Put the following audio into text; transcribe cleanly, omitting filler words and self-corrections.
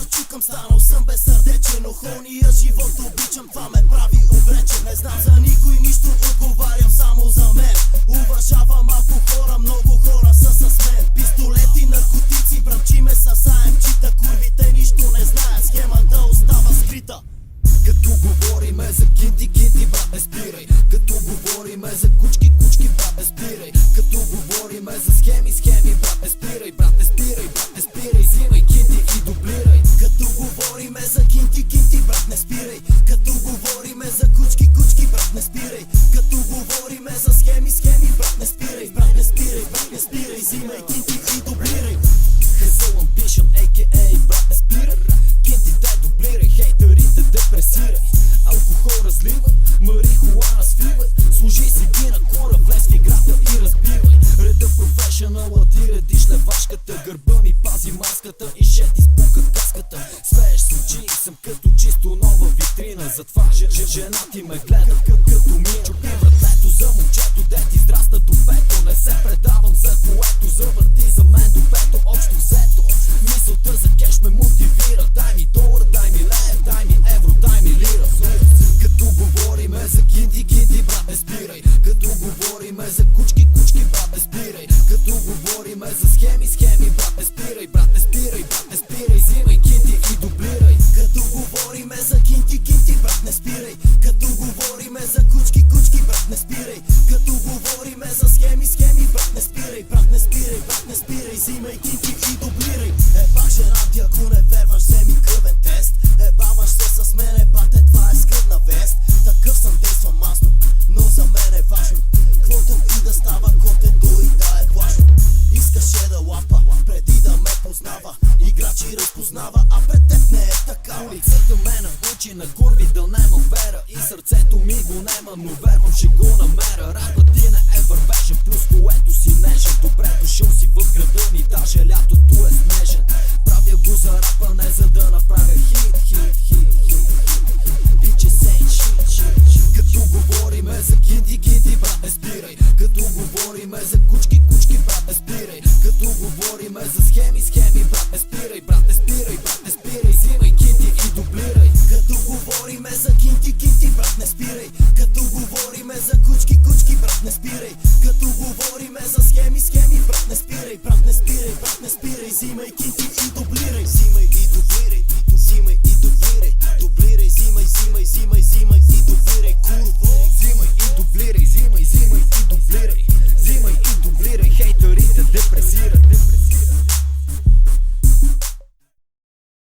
чукам, станал съм безсърдечен. Охолния живот обичам, това ме прави обречен. Не знам за никой нищо, отговарям само за мен. Уважавам малко хора, много хора са с мен. Пистолети, наркотици, бръмчиме с АМГ-та. Курвите нищо не знаят, схемата остава скрита. Като говориме за кинти, брат, не спирай. Като говориме за кучки, брат, не спирай. Като говориме за схеми, брат, не спирай. Брат, не спирай, брат, не спирай. Взимай кинти и дублирай. Като говориме за кинти, брат, не спирай. Като говориме за кучки, брат, не спирай. Като говориме за схеми, брат, не спирай. Брат, не спирай, брат, не спирай. Взимай кинти и дублирай. Hustle Ambition, a.k.a. брат, не спирай. Кинтите дублирай, хейтерите депресирай. Алкохол разливай, марихуана свивай. Служи си ги на кора, влез в играта и разбивай. Реда професионала, ти редиш левашката. Гърба ми пази маската и ще ти спука каската. Свееш с очи и съм като чисто нова витрина. Затова жена ти ме гледа като ми. Чупи вратлето за момчето, де ти израсна до пето. Не се предавам за което, завърти за мен до пето. Общо взето, мисълта за кеш ме мотивира. Дай ми долар, дай ми лев, дай ми евро, дай ми лира. Като говориме за кинти, брат, не спирай. Като говориме за кучки, брат, не спирай. Като говориме за схеми, брат, не спирай. Брат, не спирай, брат, не спирай. Взимай кинти и дублирай. Като говориме за кинти, брат, не спирай. Като говориме за кучки, брат, не спирай. Като говориме за схеми, брат, не спирай. Брат, не спирай, брат, не спирай. Взимай кинти и дублирай. Ебах жена ти, ако не верваш, вземи кръвен тест. Ебаваш се с мене, бате, това е скръвна вест. Такъв съм, действам масно, но за мен е важно. Квото и да става, котето и да е влажно. Искаше да лапа, преди да ме познава. Играчи разпознава, а пред теб не е така. Улицата ме научи на курви да нямам вера. И сърцето ми го нема, но вервам ще го намеря. Рапът ти не е вървежен, плюс което си нежен. Добре дошъл си в града ми, даже лятото е снежен. Правя го за рапа, не за да направя хит. Биче сейн shit. Като говориме за кинти, брат, не спирай. Като говориме за кучки, брат, не спирай. Като говориме за схеми, брат, не спирай. Брат, не спирай, брат, не спирай. Взимай кинти и дублирай. Като говориме за кинти, брат, не спирай. Като говориме за кучки, брат, не спирай. Като говориме за схеми, брат, не спирай. Брат, не спирай, брат, не спирай. Взимай кинти и дублирай. Взимай и дублирай. Взимай и дублирай. Дублирай, взимай.